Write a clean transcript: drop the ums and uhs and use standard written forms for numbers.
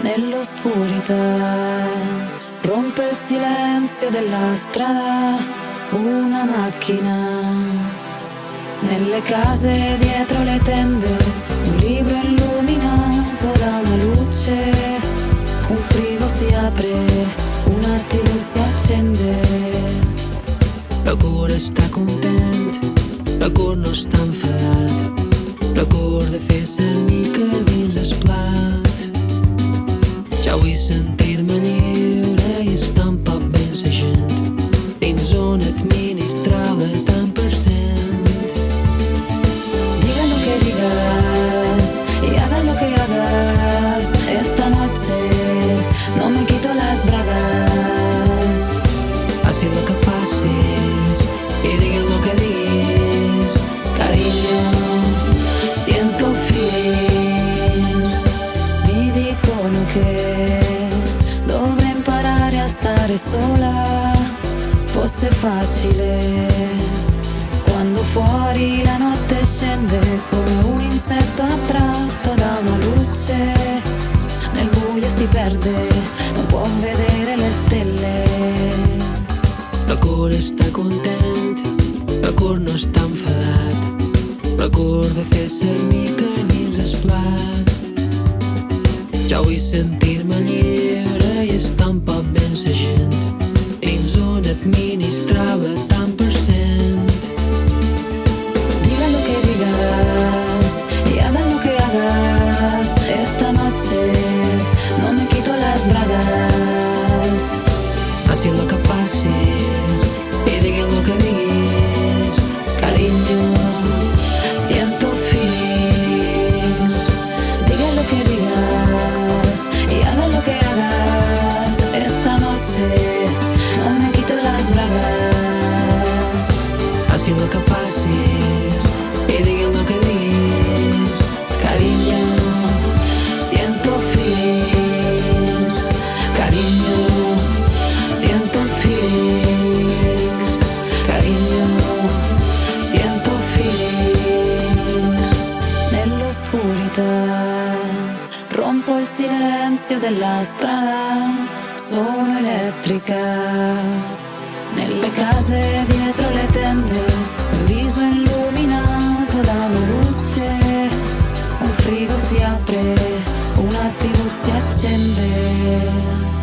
nell'oscurità. Rompe il silenzio della strada una macchina. Nelle case dietro le tende, un libro illuminato da una luce. Un frigo si apre, un attimo si accende. El cor està content, el cor no està enfadat. El cor de fer sa mica dins el plat. Ja vull sentir-me lliure i estar un poc ben sa gent, dins on administrar la tant per cent. Diga lo que digas y haga lo que hagas. Esta noche no me quito las bragas. Faci lo que facis i digues lo que diguis, Cariño, siento feelings. Mi dicono che dovrei imparare a stare sola. Fosse facile quando fuori la notte scende come un insetto attratto da una luce. Nel buio si perde, non può vedere le stelle. el cor està content, el cor no està enfadat. El cor de fer sa mica dins el plat. Ja vull sentir-me lliure i estar un poc ben sa gent, dins on administrar la tant per cent. Diga lo que digas y haga lo que hagas. Esta noche no me quito las bragas. Faci lo que facis i digues lo que diguis, Cariño, siento feelings. Diga lo que digas y haga lo que hagas. Esta noche no me quito las bragas. faci lo que facis i digues lo que diguis, Cariño, siento feelings. Cariño, siento feelings. Cariño, siento feelings. Nell'oscurità rompo il silenzio della strada, sono elettrica. Nelle case dietro le tende, un viso illuminato da una luce. Un frigo si apre, un attimo si accende.